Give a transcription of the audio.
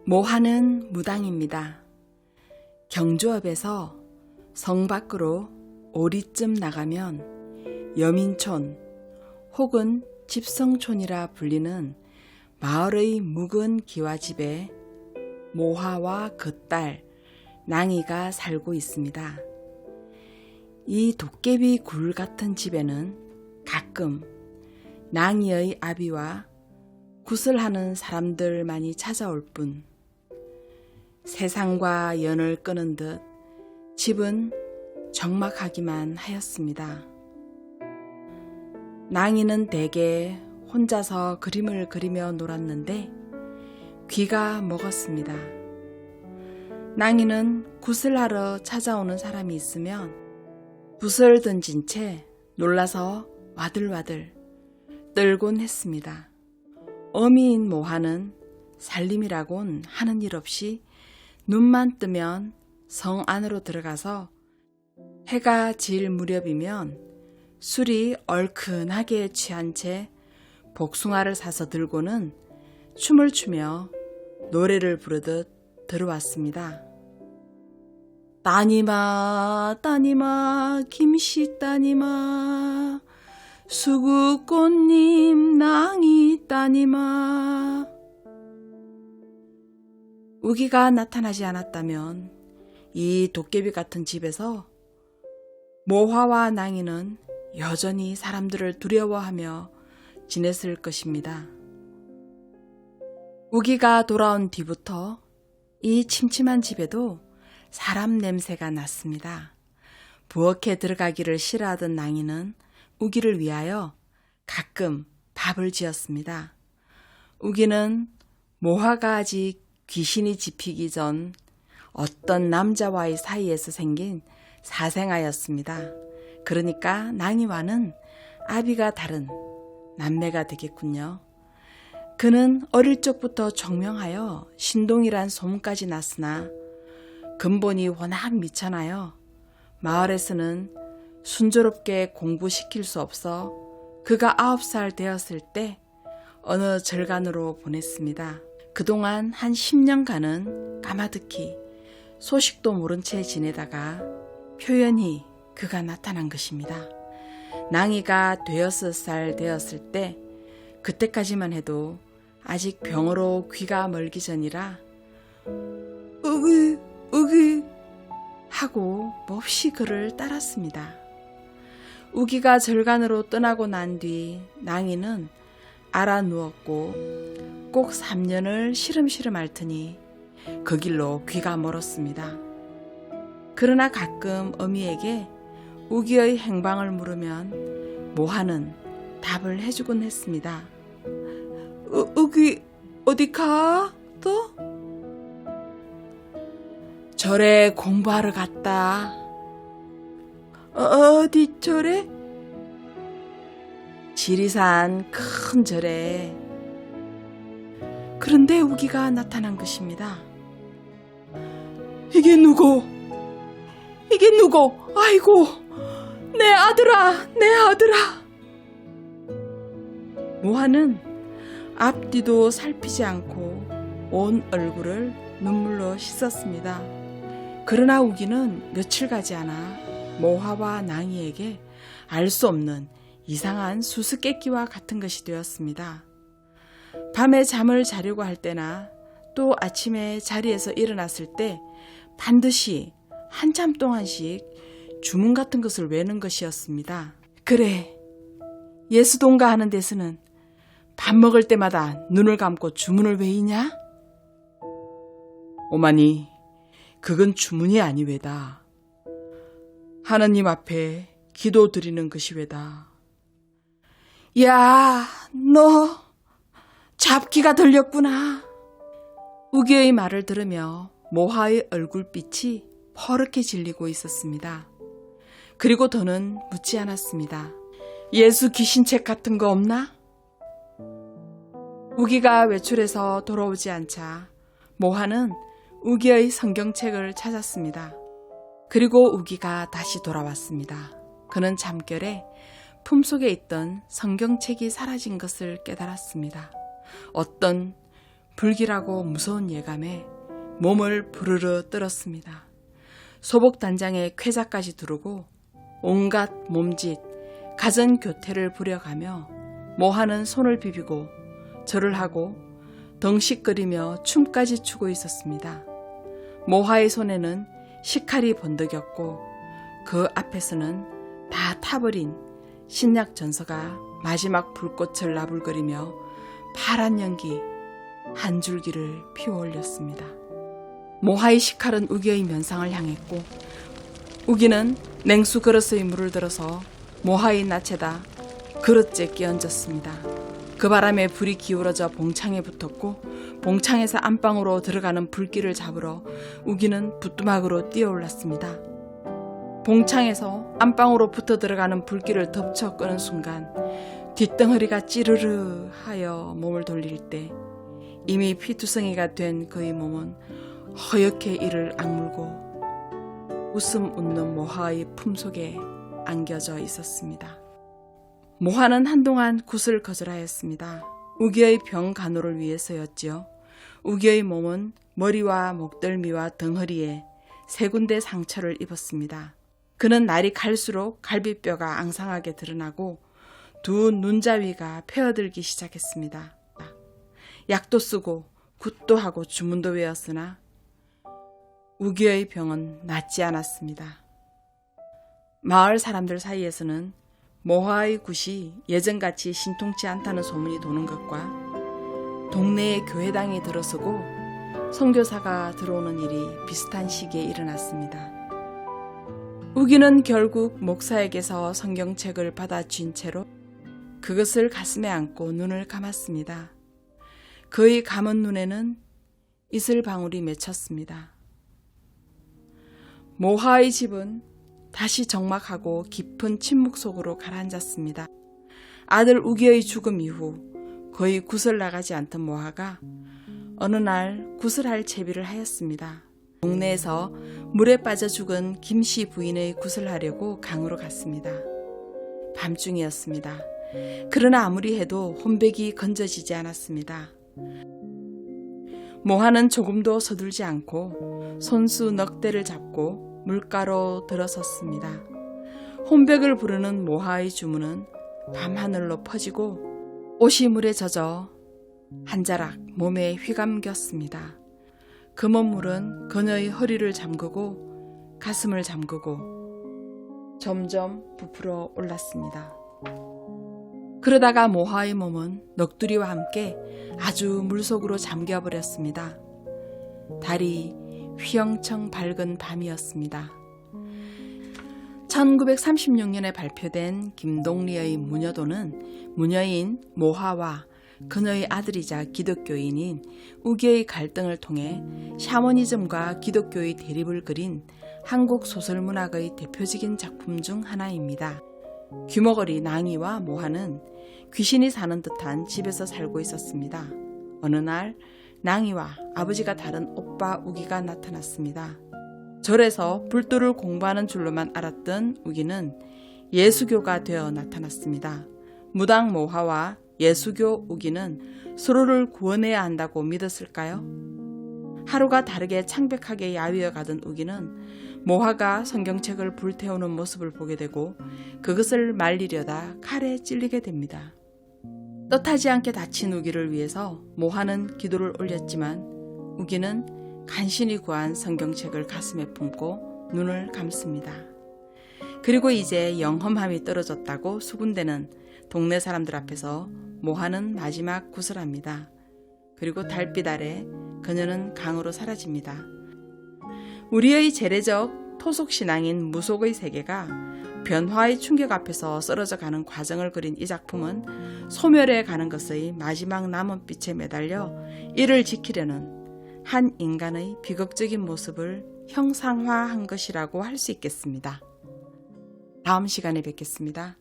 모하는 무당입니다. 경주읍에서 성 밖으로 오리쯤 나가면 여민촌 혹은 집성촌이라 불리는 마을의 묵은 기와집에 모하와 그 딸 낭이가 살고 있습니다. 이 도깨비 굴 같은 집에는 가끔 낭이의 아비와 굿을 하는 사람들만이 찾아올 뿐 세상과 연을 끄는 듯 집은 적막하기만 하였습니다. 낭이는 대개 혼자서 그림을 그리며 놀았는데 귀가 먹었습니다. 낭이는 굿을 하러 찾아오는 사람이 있으면 붓을 던진 채 놀라서 와들와들 떨곤 했습니다. 어미인 모하는 살림이라곤 하는 일 없이 눈만 뜨면 성 안으로 들어가서 해가 질 무렵이면 술이 얼큰하게 취한 채 복숭아를 사서 들고는 춤을 추며 노래를 부르듯 들어왔습니다. 따님아 따님아 김씨 따님아 수국꽃님 낭이 따님아. 우기가 나타나지 않았다면 이 도깨비 같은 집에서 모하와 낭이는 여전히 사람들을 두려워하며 지냈을 것입니다. 우기가 돌아온 뒤부터 이 침침한 집에도 사람 냄새가 났습니다. 부엌에 들어가기를 싫어하던 낭이는 우기를 위하여 가끔 밥을 지었습니다. 우기는 모하가 아직 귀신이 집히기 전 어떤 남자와의 사이에서 생긴 사생아였습니다. 그러니까 낭이와는 아비가 다른 남매가 되겠군요. 그는 어릴 적부터 정명하여 신동이란 소문까지 났으나 근본이 워낙 미천하여 마을에서는 순조롭게 공부시킬 수 없어 그가 9살 되었을 때 어느 절간으로 보냈습니다. 그동안 한 10년간은 까마득히 소식도 모른 채 지내다가 표연히 그가 나타난 것입니다. 낭이가 6살 되었을 때 그때까지만 해도 아직 병으로 귀가 멀기 전이라 으기 하고 몹시 그를 따랐습니다. 우기가 절간으로 떠나고 난 뒤 낭이는 알아 누웠고 꼭 3년을 시름시름 앓더니 그 길로 귀가 멀었습니다. 그러나 가끔 어미에게 우기의 행방을 물으면 모하는 답을 해주곤 했습니다. 우기 어디 가? 또? 절에 공부하러 갔다. 어디 절에? 지리산 큰 절에. 그런데 우기가 나타난 것입니다. 이게 누구? 아이고, 내 아들아, 내 아들아. 모하는 앞뒤도 살피지 않고 온 얼굴을 눈물로 씻었습니다. 그러나 우기는 며칠 가지 않아 모하와 낭이에게 알 수 없는 이상한 수수께끼와 같은 것이 되었습니다. 밤에 잠을 자려고 할 때나 또 아침에 자리에서 일어났을 때 반드시 한참 동안씩 주문 같은 것을 외는 것이었습니다. 그래, 예수동가 하는 데서는 밥 먹을 때마다 눈을 감고 주문을 외이냐? 오마니, 그건 주문이 아니외다. 하느님 앞에 기도 드리는 것이 외다. 야, 너 잡기가 들렸구나. 우기의 말을 들으며 모하의 얼굴빛이 퍼렇게 질리고 있었습니다. 그리고 더는 묻지 않았습니다. 예수 귀신책 같은 거 없나? 우기가 외출해서 돌아오지 않자 모하는 우기의 성경책을 찾았습니다. 그리고 우기가 다시 돌아왔습니다. 그는 잠결에 품속에 있던 성경책이 사라진 것을 깨달았습니다. 어떤 불길하고 무서운 예감에 몸을 부르르 떨었습니다. 소복단장에 쾌자까지 두르고 온갖 몸짓, 가전교태를 부려가며 모하는 손을 비비고 절을 하고 덩식거리며 춤까지 추고 있었습니다. 모하의 손에는 식칼이 번덕였고 그 앞에서는 다 타버린 신약 전서가 마지막 불꽃을 나불거리며 파란 연기 한 줄기를 피워올렸습니다. 모하의 식칼은 우기의 면상을 향했고 우기는 냉수 그릇의 물을 들어서 모하의 낯에다 그릇째 끼얹었습니다. 그 바람에 불이 기울어져 봉창에 붙었고 봉창에서 안방으로 들어가는 불길을 잡으러 우기는 부뚜막으로 뛰어올랐습니다. 봉창에서 안방으로 붙어 들어가는 불길을 덮쳐 끄는 순간 뒷덩어리가 찌르르 하여 몸을 돌릴 때 이미 피투성이가 된 그의 몸은 허옇게 이를 악물고 웃음 웃는 모하의 품속에 안겨져 있었습니다. 모하는 한동안 굿을 거절하였습니다. 우기의 병 간호를 위해서였지요. 우기의 몸은 머리와 목덜미와 덩어리에 3군데 상처를 입었습니다. 그는 날이 갈수록 갈비뼈가 앙상하게 드러나고 두 눈자위가 패어들기 시작했습니다. 약도 쓰고 굿도 하고 주문도 외웠으나 우기의 병은 낫지 않았습니다. 마을 사람들 사이에서는 모하의 굿이 예전같이 신통치 않다는 소문이 도는 것과 동네의 교회당이 들어서고 선교사가 들어오는 일이 비슷한 시기에 일어났습니다. 우기는 결국 목사에게서 성경책을 받아 쥔 채로 그것을 가슴에 안고 눈을 감았습니다. 그의 감은 눈에는 이슬방울이 맺혔습니다. 모하의 집은 다시 적막하고 깊은 침묵 속으로 가라앉았습니다. 아들 우기의 죽음 이후 거의 굿을 나가지 않던 모하가 어느 날 굿을 할 채비를 하였습니다. 동네에서 물에 빠져 죽은 김씨 부인의 굿을 하려고 강으로 갔습니다. 밤중이었습니다. 그러나 아무리 해도 혼백이 건져지지 않았습니다. 모하는 조금도 서둘지 않고 손수 넉 대를 잡고 물가로 들어섰습니다. 혼백을 부르는 모하의 주문은 밤하늘로 퍼지고 옷이 물에 젖어 한 자락 몸에 휘감겼습니다. 금은 물은 그녀의 허리를 잠그고 가슴을 잠그고 점점 부풀어 올랐습니다. 그러다가 모하의 몸은 넋두리와 함께 아주 물속으로 잠겨버렸습니다. 달이 휘영청 밝은 밤이었습니다. 1936년에 발표된 김동리의 무녀도는 무녀인 모하와 그녀의 아들이자 기독교인인 우기의 갈등을 통해 샤머니즘과 기독교의 대립을 그린 한국 소설문학의 대표적인 작품 중 하나입니다. 귀머거리 낭이와 모하는 귀신이 사는 듯한 집에서 살고 있었습니다. 어느 날 낭이와 아버지가 다른 오빠 우기가 나타났습니다. 절에서 불도를 공부하는 줄로만 알았던 우기는 예수교가 되어 나타났습니다. 무당 모하와 예수교 우기는 서로를 구원해야 한다고 믿었을까요? 하루가 다르게 창백하게 야위어 가던 우기는 모하가 성경책을 불태우는 모습을 보게 되고 그것을 말리려다 칼에 찔리게 됩니다. 뜻하지 않게 다친 우기를 위해서 모하는 기도를 올렸지만 우기는 간신히 구한 성경책을 가슴에 품고 눈을 감습니다. 그리고 이제 영험함이 떨어졌다고 수군대는 동네 사람들 앞에서 모하는 마지막 굿을 합니다. 그리고 달빛 아래 그녀는 강으로 사라집니다. 우리의 재래적 토속신앙인 무속의 세계가 변화의 충격 앞에서 쓰러져 가는 과정을 그린 이 작품은 소멸해 가는 것의 마지막 남은 빛에 매달려 이를 지키려는 한 인간의 비극적인 모습을 형상화한 것이라고 할 수 있겠습니다. 다음 시간에 뵙겠습니다.